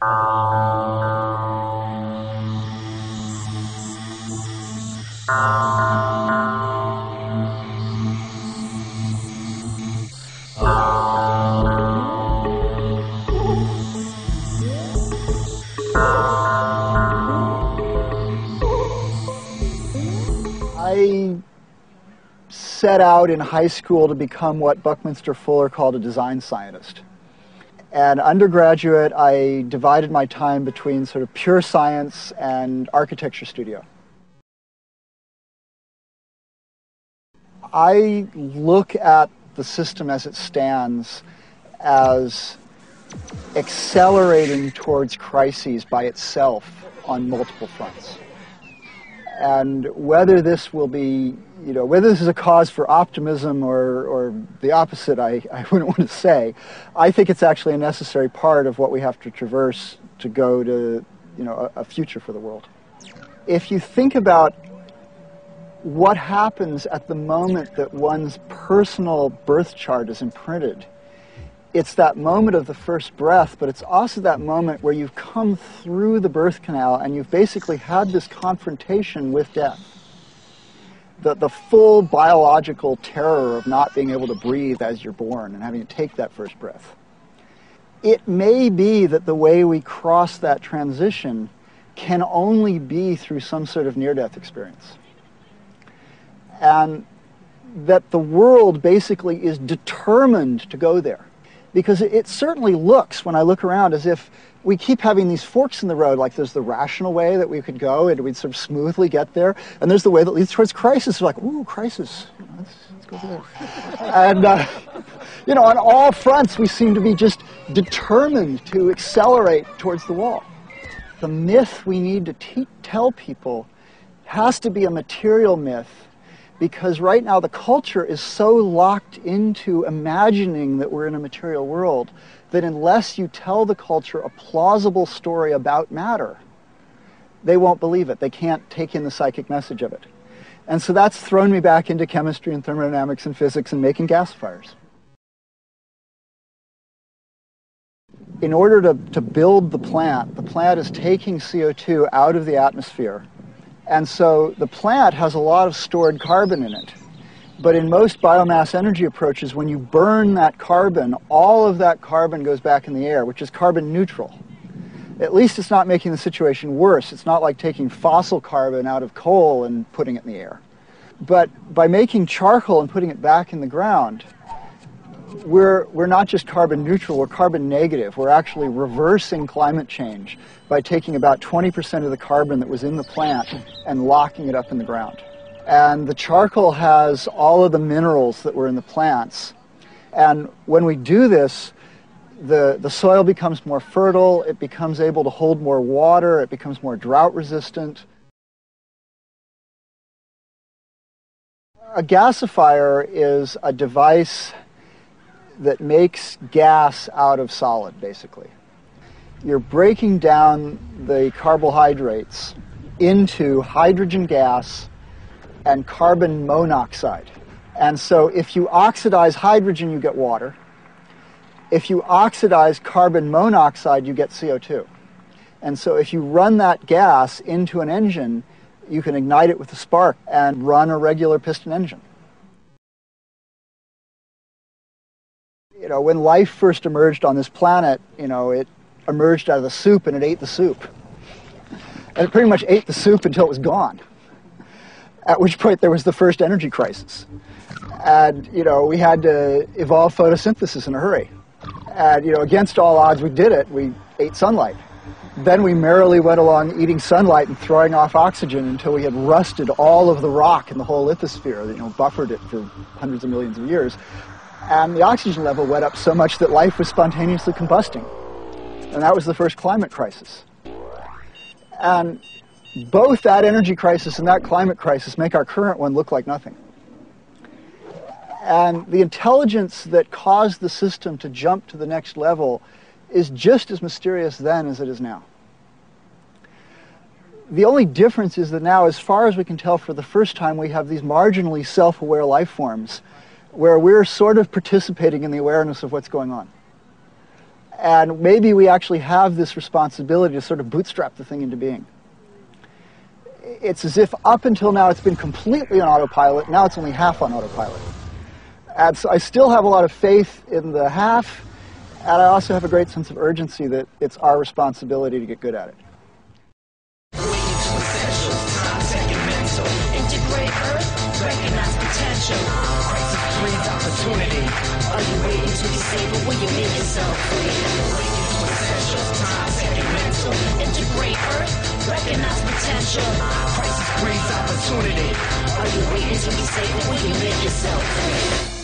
I set out in high school to become what Buckminster Fuller called a design scientist. And undergraduate, I divided my time between sort of pure science and architecture studio. I look at the system as it stands as accelerating towards crises by itself on multiple fronts. And whether this will be, whether this is a cause for optimism or the opposite, I wouldn't want to say. I think it's actually a necessary part of what we have to traverse to go to, a future for the world. If you think about what happens at the moment that one's personal birth chart is imprinted, it's that moment of the first breath, but it's also that moment where you've come through the birth canal and you've basically had this confrontation with death. The full biological terror of not being able to breathe as you're born and having to take that first breath. It may be that the way we cross that transition can only be through some sort of near-death experience. And that the world basically is determined to go there. Because it certainly looks, when I look around, as if we keep having these forks in the road, like there's the rational way that we could go and we'd sort of smoothly get there, and there's the way that leads towards crisis. We're like, ooh, crisis, let's go there. And, on all fronts, we seem to be just determined to accelerate towards the wall. The myth we need to tell people has to be a material myth, because right now the culture is so locked into imagining that we're in a material world that unless you tell the culture a plausible story about matter, they won't believe it. They can't take in the psychic message of it. And so that's thrown me back into chemistry and thermodynamics and physics and making gasifiers. In order to build the plant is taking CO2 out of the atmosphere. And so the plant has a lot of stored carbon in it. But in most biomass energy approaches, when you burn that carbon, all of that carbon goes back in the air, which is carbon neutral. At least it's not making the situation worse. It's not like taking fossil carbon out of coal and putting it in the air. But by making charcoal and putting it back in the ground, we're not just carbon neutral, we're carbon negative. We're actually reversing climate change by taking about 20% of the carbon that was in the plant and locking it up in the ground. And the charcoal has all of the minerals that were in the plants. And when we do this, the soil becomes more fertile, it becomes able to hold more water, it becomes more drought resistant. A gasifier is a device that makes gas out of solid, basically. You're breaking down the carbohydrates into hydrogen gas and carbon monoxide. And so if you oxidize hydrogen, you get water. If you oxidize carbon monoxide, you get CO2. And so if you run that gas into an engine, you can ignite it with a spark and run a regular piston engine. When life first emerged on this planet, it emerged out of the soup and it ate the soup. And it pretty much ate the soup until it was gone. At which point there was the first energy crisis. And, we had to evolve photosynthesis in a hurry. And, against all odds, we did it. We ate sunlight. Then we merrily went along eating sunlight and throwing off oxygen until we had rusted all of the rock in the whole lithosphere, buffered it for hundreds of millions of years. And the oxygen level went up so much that life was spontaneously combusting. And that was the first climate crisis. And both that energy crisis and that climate crisis make our current one look like nothing. And the intelligence that caused the system to jump to the next level is just as mysterious then as it is now. The only difference is that now, as far as we can tell, for the first time, we have these marginally self-aware life forms where we're sort of participating in the awareness of what's going on. And maybe we actually have this responsibility to sort of bootstrap the thing into being. It's as if up until now it's been completely on autopilot, now it's only half on autopilot. And so I still have a lot of faith in the half, and I also have a great sense of urgency that it's our responsibility to get good at it. Opportunity. Are you waiting to be saved, or will you make yourself free? Awaken to essentials, time, second mental. Integrate earth, recognize potential. Crisis breeds opportunity. Are you waiting to be saved, or will you make yourself free?